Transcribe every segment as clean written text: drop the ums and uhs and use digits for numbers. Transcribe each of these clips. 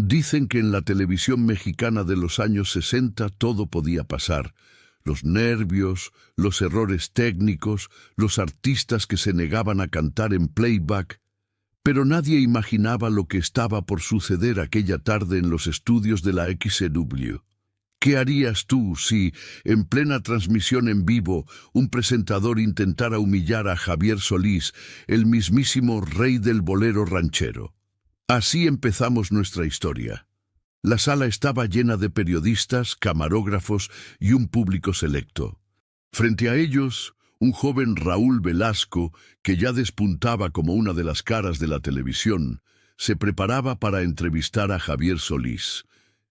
Dicen que en la televisión mexicana de los años 60 todo podía pasar. Los nervios, los errores técnicos, los artistas que se negaban a cantar en playback. Pero nadie imaginaba lo que estaba por suceder aquella tarde en los estudios de la XEW. ¿Qué harías tú si, en plena transmisión en vivo, un presentador intentara humillar a Javier Solís, el mismísimo rey del bolero ranchero? Así empezamos nuestra historia. La sala estaba llena de periodistas, camarógrafos y un público selecto. Frente a ellos, un joven Raúl Velasco, que ya despuntaba como una de las caras de la televisión, se preparaba para entrevistar a Javier Solís.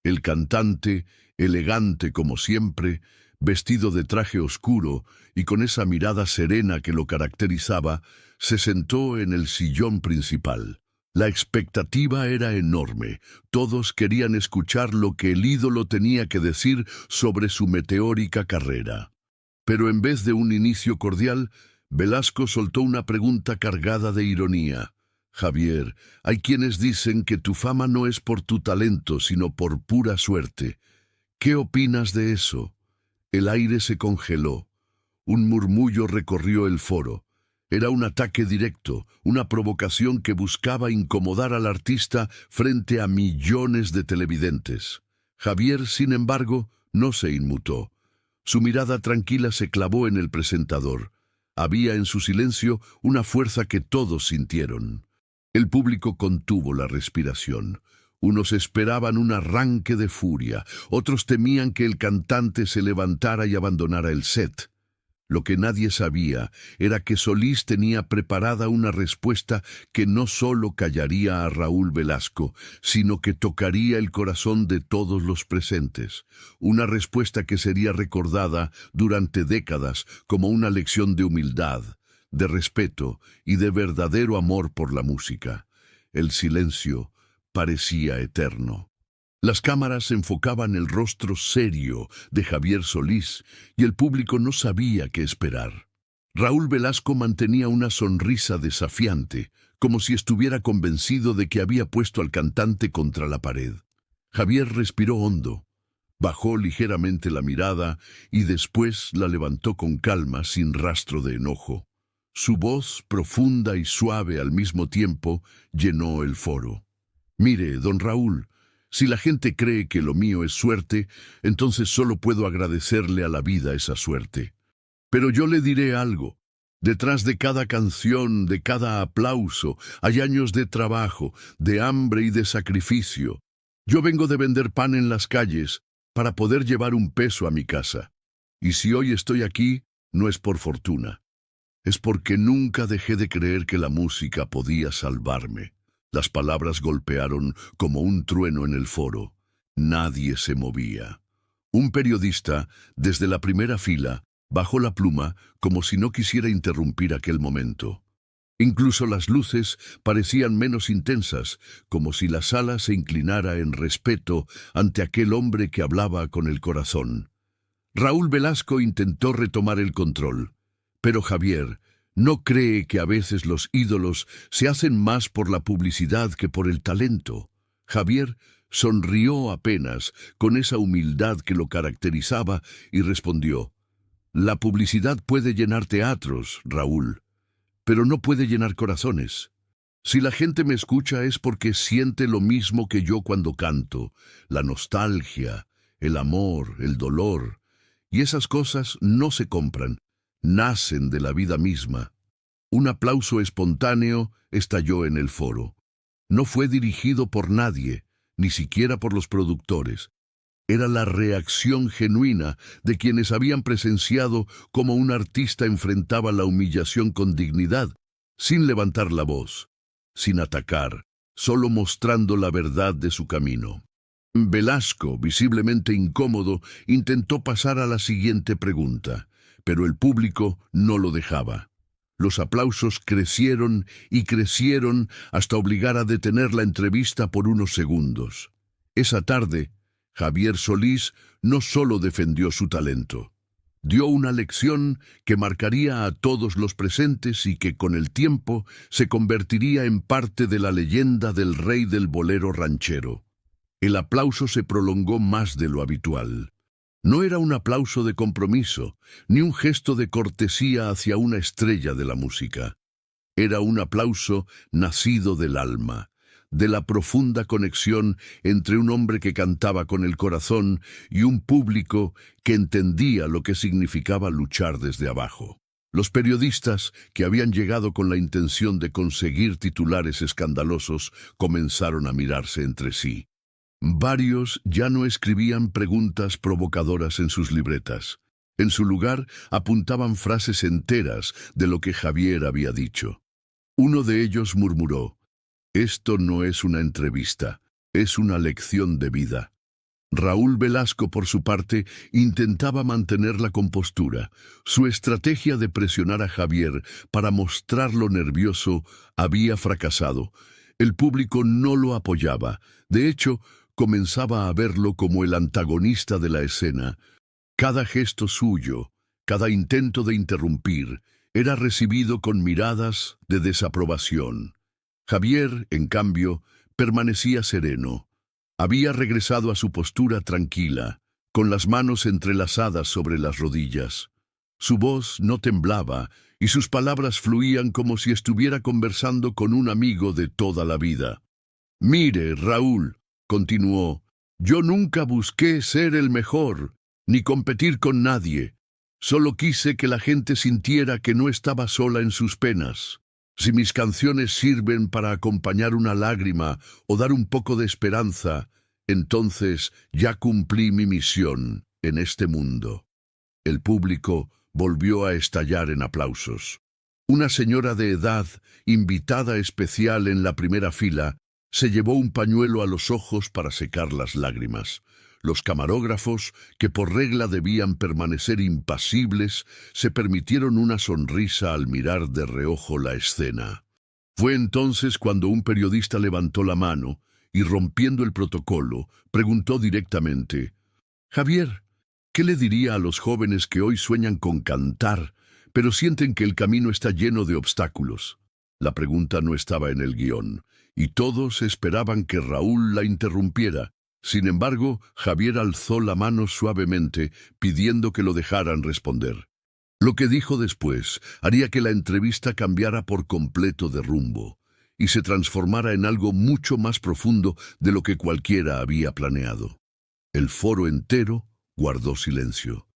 El cantante, elegante como siempre, vestido de traje oscuro y con esa mirada serena que lo caracterizaba, se sentó en el sillón principal. La expectativa era enorme. Todos querían escuchar lo que el ídolo tenía que decir sobre su meteórica carrera. Pero en vez de un inicio cordial, Velasco soltó una pregunta cargada de ironía. Javier, hay quienes dicen que tu fama no es por tu talento, sino por pura suerte. ¿Qué opinas de eso? El aire se congeló. Un murmullo recorrió el foro. Era un ataque directo, una provocación que buscaba incomodar al artista frente a millones de televidentes. Javier, sin embargo, no se inmutó. Su mirada tranquila se clavó en el presentador. Había en su silencio una fuerza que todos sintieron. El público contuvo la respiración. Unos esperaban un arranque de furia, otros temían que el cantante se levantara y abandonara el set. Lo que nadie sabía era que Solís tenía preparada una respuesta que no solo callaría a Raúl Velasco, sino que tocaría el corazón de todos los presentes. Una respuesta que sería recordada durante décadas como una lección de humildad, de respeto y de verdadero amor por la música. El silencio parecía eterno. Las cámaras enfocaban el rostro serio de Javier Solís y el público no sabía qué esperar. Raúl Velasco mantenía una sonrisa desafiante, como si estuviera convencido de que había puesto al cantante contra la pared. Javier respiró hondo, bajó ligeramente la mirada y después la levantó con calma, sin rastro de enojo. Su voz, profunda y suave al mismo tiempo, llenó el foro. Mire, don Raúl, si la gente cree que lo mío es suerte, entonces solo puedo agradecerle a la vida esa suerte. Pero yo le diré algo. Detrás de cada canción, de cada aplauso, hay años de trabajo, de hambre y de sacrificio. Yo vengo de vender pan en las calles para poder llevar un peso a mi casa. Y si hoy estoy aquí, no es por fortuna. Es porque nunca dejé de creer que la música podía salvarme. Las palabras golpearon como un trueno en el foro. Nadie se movía. Un periodista, desde la primera fila, bajó la pluma como si no quisiera interrumpir aquel momento. Incluso las luces parecían menos intensas, como si la sala se inclinara en respeto ante aquel hombre que hablaba con el corazón. Raúl Velasco intentó retomar el control, pero Javier no cree que a veces los ídolos se hacen más por la publicidad que por el talento. Javier sonrió apenas con esa humildad que lo caracterizaba y respondió: la publicidad puede llenar teatros, Raúl, pero no puede llenar corazones. Si la gente me escucha es porque siente lo mismo que yo cuando canto, la nostalgia, el amor, el dolor, y esas cosas no se compran. Nacen de la vida misma. Un aplauso espontáneo estalló en el foro. No fue dirigido por nadie, ni siquiera por los productores. Era la reacción genuina de quienes habían presenciado cómo un artista enfrentaba la humillación con dignidad, sin levantar la voz, sin atacar, solo mostrando la verdad de su camino. Velasco, visiblemente incómodo, intentó pasar a la siguiente pregunta, pero el público no lo dejaba. Los aplausos crecieron y crecieron hasta obligar a detener la entrevista por unos segundos. Esa tarde, Javier Solís no solo defendió su talento, dio una lección que marcaría a todos los presentes y que con el tiempo se convertiría en parte de la leyenda del rey del bolero ranchero. El aplauso se prolongó más de lo habitual. No era un aplauso de compromiso, ni un gesto de cortesía hacia una estrella de la música. Era un aplauso nacido del alma, de la profunda conexión entre un hombre que cantaba con el corazón y un público que entendía lo que significaba luchar desde abajo. Los periodistas, que habían llegado con la intención de conseguir titulares escandalosos, comenzaron a mirarse entre sí. Varios ya no escribían preguntas provocadoras en sus libretas. En su lugar, apuntaban frases enteras de lo que Javier había dicho. Uno de ellos murmuró: «Esto no es una entrevista, es una lección de vida». Raúl Velasco, por su parte, intentaba mantener la compostura. Su estrategia de presionar a Javier para mostrarlo nervioso había fracasado. El público no lo apoyaba. De hecho, comenzaba a verlo como el antagonista de la escena. Cada gesto suyo, cada intento de interrumpir, era recibido con miradas de desaprobación. Javier, en cambio, permanecía sereno. Había regresado a su postura tranquila, con las manos entrelazadas sobre las rodillas. Su voz no temblaba y sus palabras fluían como si estuviera conversando con un amigo de toda la vida. «Mire, Raúl», continuó, «yo nunca busqué ser el mejor, ni competir con nadie. Solo quise que la gente sintiera que no estaba sola en sus penas. Si mis canciones sirven para acompañar una lágrima o dar un poco de esperanza, entonces ya cumplí mi misión en este mundo». El público volvió a estallar en aplausos. Una señora de edad, invitada especial en la primera fila, se llevó un pañuelo a los ojos para secar las lágrimas. Los camarógrafos, que por regla debían permanecer impasibles, se permitieron una sonrisa al mirar de reojo la escena. Fue entonces cuando un periodista levantó la mano y, rompiendo el protocolo, preguntó directamente: «Javier, ¿qué le diría a los jóvenes que hoy sueñan con cantar, pero sienten que el camino está lleno de obstáculos?» La pregunta no estaba en el guión, y todos esperaban que Raúl la interrumpiera. Sin embargo, Javier alzó la mano suavemente, pidiendo que lo dejaran responder. Lo que dijo después haría que la entrevista cambiara por completo de rumbo y se transformara en algo mucho más profundo de lo que cualquiera había planeado. El foro entero guardó silencio.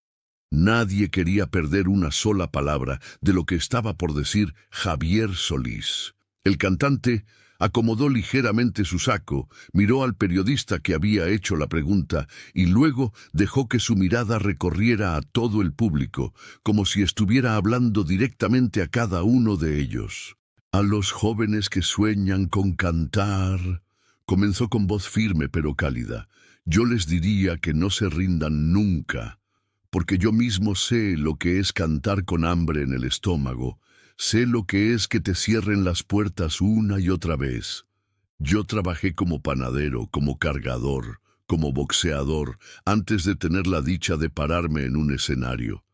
Nadie quería perder una sola palabra de lo que estaba por decir Javier Solís. El cantante acomodó ligeramente su saco, miró al periodista que había hecho la pregunta y luego dejó que su mirada recorriera a todo el público, como si estuviera hablando directamente a cada uno de ellos. «A los jóvenes que sueñan con cantar», comenzó con voz firme pero cálida, «yo les diría que no se rindan nunca, porque yo mismo sé lo que es cantar con hambre en el estómago. Sé lo que es que te cierren las puertas una y otra vez. Yo trabajé como panadero, como cargador, como boxeador, antes de tener la dicha de pararme en un escenario.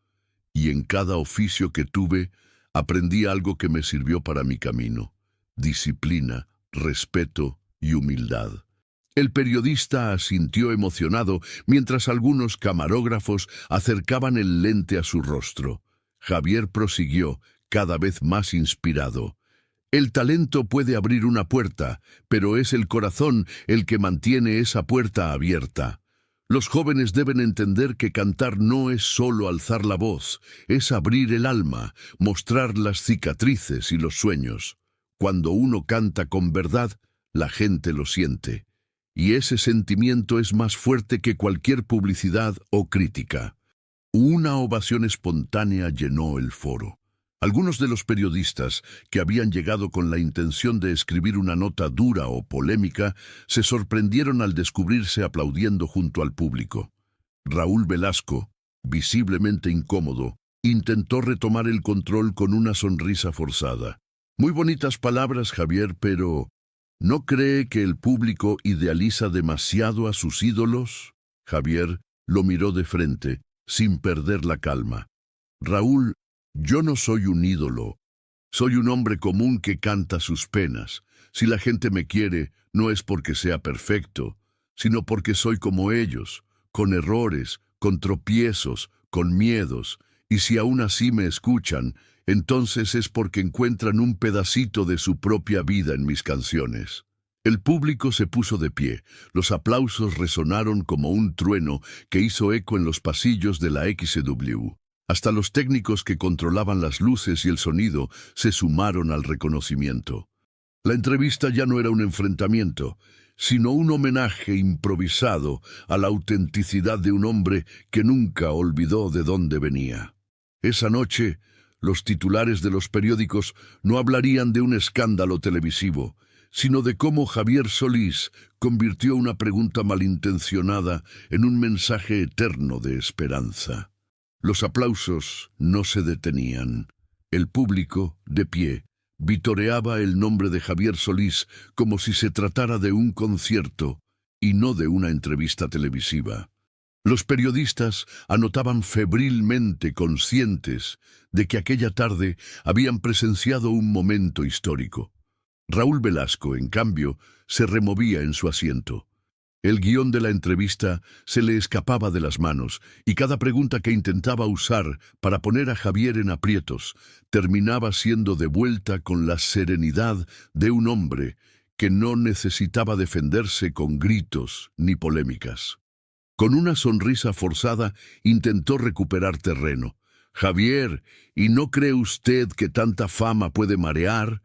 Y en cada oficio que tuve, aprendí algo que me sirvió para mi camino: disciplina, respeto y humildad». El periodista asintió emocionado mientras algunos camarógrafos acercaban el lente a su rostro. Javier prosiguió, cada vez más inspirado: «El talento puede abrir una puerta, pero es el corazón el que mantiene esa puerta abierta. Los jóvenes deben entender que cantar no es solo alzar la voz, es abrir el alma, mostrar las cicatrices y los sueños. Cuando uno canta con verdad, la gente lo siente. Y ese sentimiento es más fuerte que cualquier publicidad o crítica». Una ovación espontánea llenó el foro. Algunos de los periodistas, que habían llegado con la intención de escribir una nota dura o polémica, se sorprendieron al descubrirse aplaudiendo junto al público. Raúl Velasco, visiblemente incómodo, intentó retomar el control con una sonrisa forzada. «Muy bonitas palabras, Javier, pero ¿no cree que el público idealiza demasiado a sus ídolos?» Javier lo miró de frente, sin perder la calma. «Raúl, yo no soy un ídolo. Soy un hombre común que canta sus penas. Si la gente me quiere, no es porque sea perfecto, sino porque soy como ellos, con errores, con tropiezos, con miedos, y si aún así me escuchan, entonces es porque encuentran un pedacito de su propia vida en mis canciones. El público se puso de pie, los aplausos resonaron como un trueno que hizo eco en los pasillos de la XW. Hasta los técnicos que controlaban las luces y el sonido se sumaron al reconocimiento. La entrevista ya no era un enfrentamiento, sino un homenaje improvisado a la autenticidad de un hombre que nunca olvidó de dónde venía. Esa noche, los titulares de los periódicos no hablarían de un escándalo televisivo, sino de cómo Javier Solís convirtió una pregunta malintencionada en un mensaje eterno de esperanza. Los aplausos no se detenían. El público, de pie, vitoreaba el nombre de Javier Solís como si se tratara de un concierto y no de una entrevista televisiva. Los periodistas anotaban febrilmente, conscientes de que aquella tarde habían presenciado un momento histórico. Raúl Velasco, en cambio, se removía en su asiento. El guión de la entrevista se le escapaba de las manos y cada pregunta que intentaba usar para poner a Javier en aprietos terminaba siendo devuelta con la serenidad de un hombre que no necesitaba defenderse con gritos ni polémicas. Con una sonrisa forzada intentó recuperar terreno. «Javier, ¿y no cree usted que tanta fama puede marear?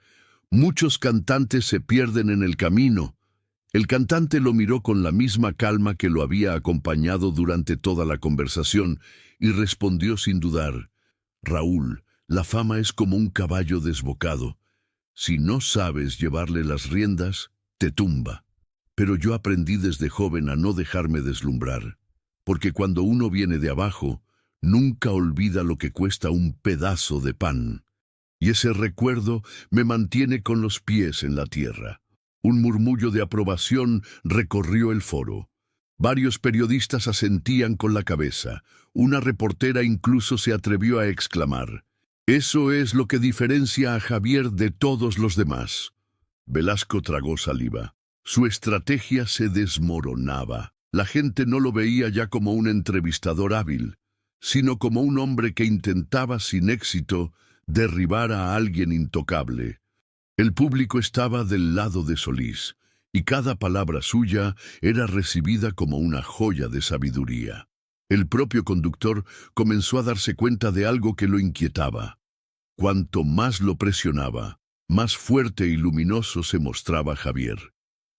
Muchos cantantes se pierden en el camino». El cantante lo miró con la misma calma que lo había acompañado durante toda la conversación y respondió sin dudar: «Raúl, la fama es como un caballo desbocado. Si no sabes llevarle las riendas, te tumba. Pero yo aprendí desde joven a no dejarme deslumbrar, porque cuando uno viene de abajo, nunca olvida lo que cuesta un pedazo de pan. Y ese recuerdo me mantiene con los pies en la tierra». Un murmullo de aprobación recorrió el foro. Varios periodistas asentían con la cabeza. Una reportera incluso se atrevió a exclamar: «Eso es lo que diferencia a Javier de todos los demás». Velasco tragó saliva. Su estrategia se desmoronaba. La gente no lo veía ya como un entrevistador hábil, sino como un hombre que intentaba sin éxito derribar a alguien intocable. El público estaba del lado de Solís, y cada palabra suya era recibida como una joya de sabiduría. El propio conductor comenzó a darse cuenta de algo que lo inquietaba. Cuanto más lo presionaba, más fuerte y luminoso se mostraba Javier.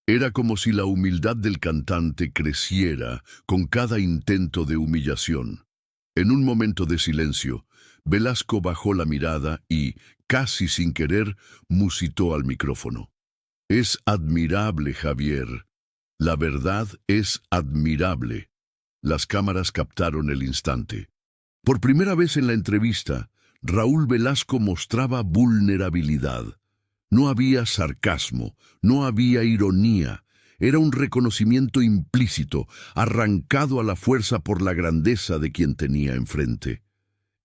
Era como si la humildad del cantante creciera con cada intento de humillación. En un momento de silencio, Velasco bajó la mirada y, casi sin querer, musitó al micrófono: «Es admirable, Javier. La verdad es admirable». Las cámaras captaron el instante. Por primera vez en la entrevista, Raúl Velasco mostraba vulnerabilidad. No había sarcasmo, no había ironía. Era un reconocimiento implícito, arrancado a la fuerza por la grandeza de quien tenía enfrente.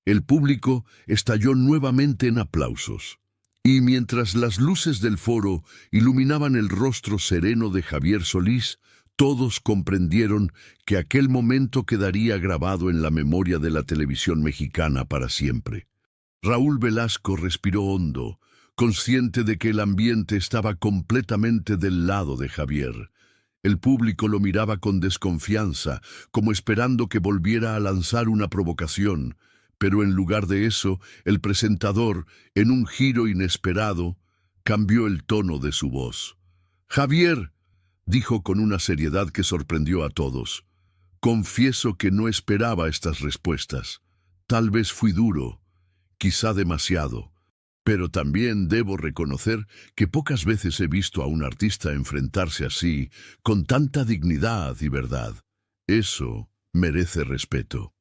El público estalló nuevamente en aplausos. Y mientras las luces del foro iluminaban el rostro sereno de Javier Solís, todos comprendieron que aquel momento quedaría grabado en la memoria de la televisión mexicana para siempre. Raúl Velasco respiró hondo, consciente de que el ambiente estaba completamente del lado de Javier. El público lo miraba con desconfianza, como esperando que volviera a lanzar una provocación. Pero en lugar de eso, el presentador, en un giro inesperado, cambió el tono de su voz. «Javier», dijo con una seriedad que sorprendió a todos, «confieso que no esperaba estas respuestas. Tal vez fui duro, quizá demasiado, pero también debo reconocer que pocas veces he visto a un artista enfrentarse así, con tanta dignidad y verdad. Eso merece respeto».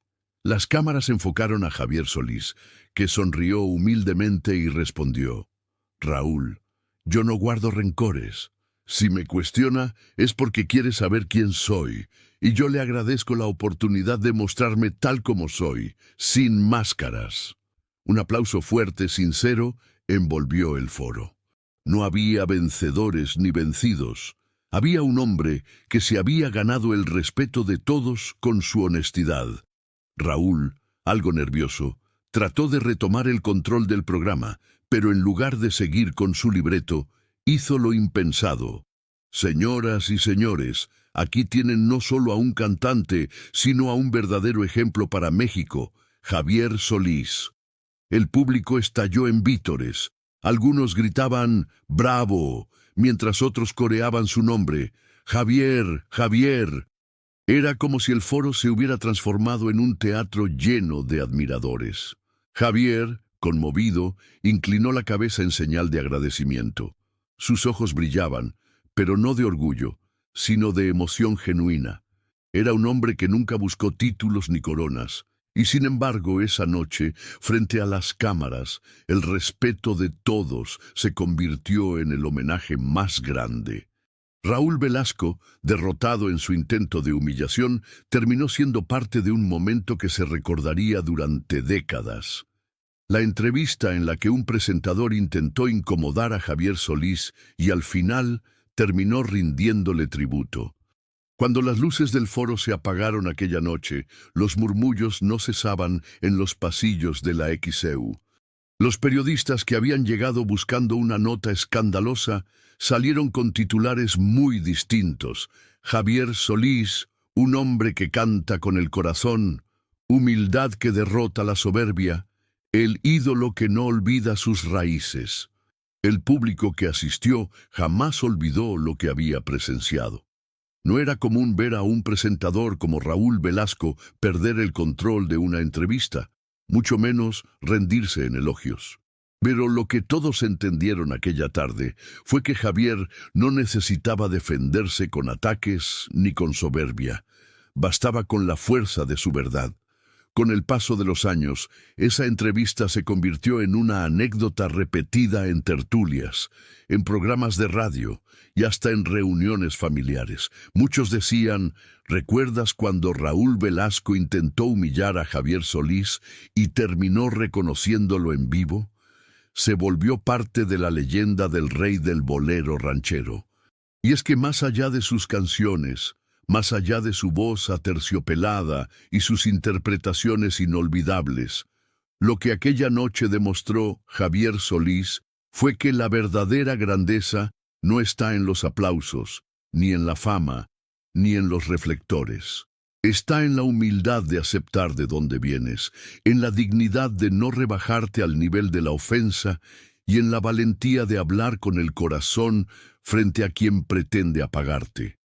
Las cámaras enfocaron a Javier Solís, que sonrió humildemente y respondió: «Raúl, yo no guardo rencores. Si me cuestiona es porque quiere saber quién soy, y yo le agradezco la oportunidad de mostrarme tal como soy, sin máscaras». Un aplauso fuerte, sincero, envolvió el foro. No había vencedores ni vencidos, Había un hombre que se había ganado el respeto de todos con su honestidad. Raúl, algo nervioso, trató de retomar el control del programa, pero en lugar de seguir con su libreto, hizo lo impensado. Señoras y señores, aquí tienen no solo a un cantante, sino a un verdadero ejemplo para México, Javier Solís. El público estalló en vítores. Algunos gritaban «¡Bravo!», mientras otros coreaban su nombre, «¡Javier! ¡Javier!». Era como si el foro se hubiera transformado en un teatro lleno de admiradores. Javier, conmovido, inclinó la cabeza en señal de agradecimiento. Sus ojos brillaban, pero no de orgullo, sino de emoción genuina. Era un hombre que nunca buscó títulos ni coronas, y sin embargo esa noche, frente a las cámaras, el respeto de todos se convirtió en el homenaje más grande. Raúl Velasco, derrotado en su intento de humillación, terminó siendo parte de un momento que se recordaría durante décadas. La entrevista en la que un presentador intentó incomodar a Javier Solís y al final terminó rindiéndole tributo. Cuando las luces del foro se apagaron aquella noche, los murmullos no cesaban en los pasillos de la XEU. Los periodistas que habían llegado buscando una nota escandalosa salieron con titulares muy distintos. Javier Solís, un hombre que canta con el corazón, humildad que derrota la soberbia, el ídolo que no olvida sus raíces. El público que asistió jamás olvidó lo que había presenciado. No era común ver a un presentador como Raúl Velasco perder el control de una entrevista, mucho menos rendirse en elogios. Pero lo que todos entendieron aquella tarde fue que Javier no necesitaba defenderse con ataques ni con soberbia. Bastaba con la fuerza de su verdad. Con el paso de los años, esa entrevista se convirtió en una anécdota repetida en tertulias, en programas de radio y hasta en reuniones familiares. Muchos decían, ¿recuerdas cuando Raúl Velasco intentó humillar a Javier Solís y terminó reconociéndolo en vivo? Se volvió parte de la leyenda del rey del bolero ranchero. Y es que más allá de sus canciones, más allá de su voz aterciopelada y sus interpretaciones inolvidables, lo que aquella noche demostró Javier Solís fue que la verdadera grandeza no está en los aplausos, ni en la fama, ni en los reflectores. Está en la humildad de aceptar de dónde vienes, en la dignidad de no rebajarte al nivel de la ofensa y en la valentía de hablar con el corazón frente a quien pretende apagarte.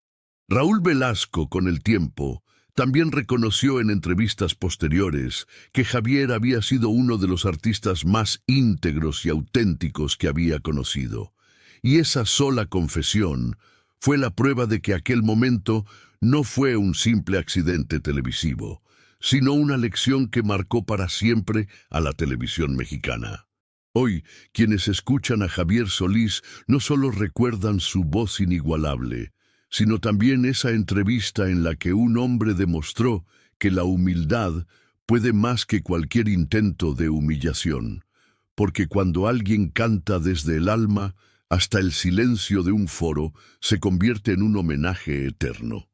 Raúl Velasco, con el tiempo, también reconoció en entrevistas posteriores que Javier había sido uno de los artistas más íntegros y auténticos que había conocido. Y esa sola confesión fue la prueba de que aquel momento no fue un simple accidente televisivo, sino una lección que marcó para siempre a la televisión mexicana. Hoy, quienes escuchan a Javier Solís no solo recuerdan su voz inigualable, sino también esa entrevista en la que un hombre demostró que la humildad puede más que cualquier intento de humillación, porque cuando alguien canta desde el alma, hasta el silencio de un foro se convierte en un homenaje eterno.